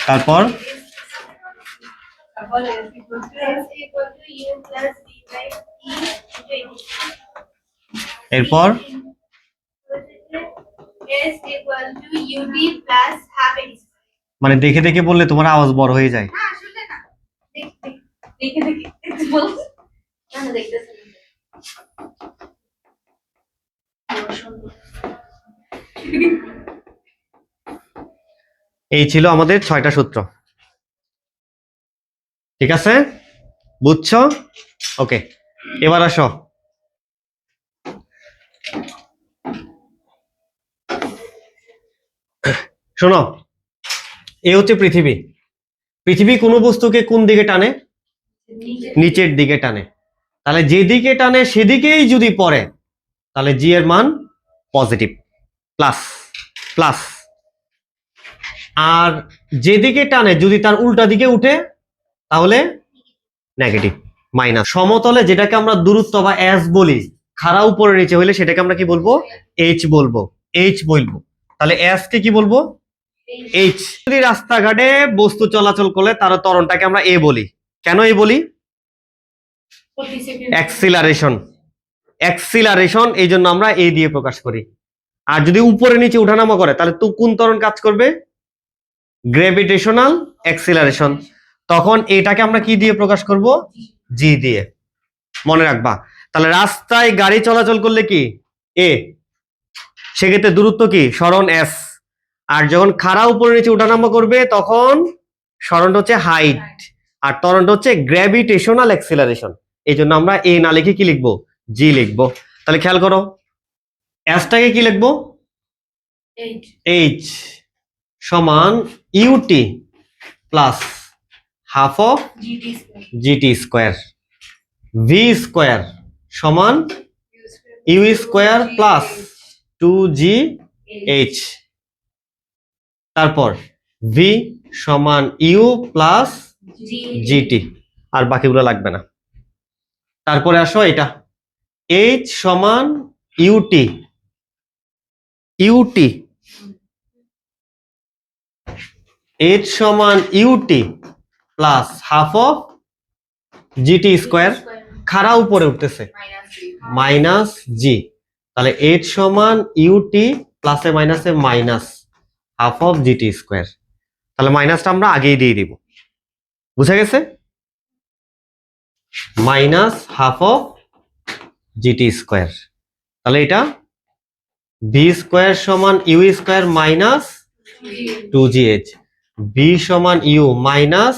তারপর এরপর মানে দেখে দেখে বললে তোমার আওয়াজ বড় হয়ে যায়। এই ছিল আমাদের 6টা সূত্র, ঠিক আছে, বুঝছো? ওকে, এবার আসো। শোনো, এই হচ্ছে পৃথিবী। পৃথিবী কোনো বস্তুকে কোন দিকে টানে? নিচের দিকে টানে। তাহলে যেদিকে টানে সেদিকেই যদি পড়ে তাহলে জি এর মান পজিটিভ, প্লাস প্লাস। আর যেদিকে টানে যদি তার উল্টা দিকে উঠে তাহলে নেগেটিভ, মাইনাস। সমতলে যেটাকে আমরা দূরত্ব বা এস বলি, খাড়া উপরে নিচে হইলে সেটাকে আমরা কি বলবো? এইচ বলবো, এইচ বলবো। তাহলে এস কে কি বলবো? এইচ। যদি রাস্তাঘাটে বস্তু চলাচল করলে তার ত্বরণটাকে আমরা এ বলি। কেন এ বলি? অ্যাক্সিলারেশন, অ্যাক্সিলারেশন, এই জন্য আমরা এ দিয়ে প্রকাশ করি। আর যদি উপরে নিচে উঠানামা করে তাহলে তো কোন ত্বরণ কাজ করবে? Gravitational acceleration. তখন এটাকে আমরা কি দিয়ে প্রকাশ করব? জি দিয়ে। মনে রাখবা। তাহলে রাস্তায় গাড়ি চলাচল করলে কি? এ। সেক্ষেত্রে দূরত্ব কি? সরণ এস। আর যখন খাড়া উপরে নিচে উঠানামা করবে তখন সরণটা হচ্ছে হাইট, আর ত্বরণটা হচ্ছে গ্র্যাভিটেশনাল অ্যাক্সিলারেশন। এই জন্য আমরা এ না লিখে কি লিখবো? জি লিখবো। তাহলে খেয়াল করো, এসটাকে কি লিখবো? এইচ সমান U T plus half of G T square, V square সমান U square plus two G H. তারপর ভি সমান ইউ প্লাস জিটি, আর বাকিগুলো লাগবে না। তারপরে আসো এটা, এইচ সমান ইউটি, ইউটি এইচ সমান U T plus half of G T square, খাড়া উপরে উঠতেছে মাইনাস জি। তাহলে এইচ সমান ইউটি প্লাসে মাইনাসে minus half of G T square. তাহলে মাইনাসটা আমরা আগেই দিয়ে দিব, বুঝা গেছে? Minus half of G T square. তাহলে এটা ভি স্কোয়ার সমান U square minus 2gh, V সমান ইউ মাইনাস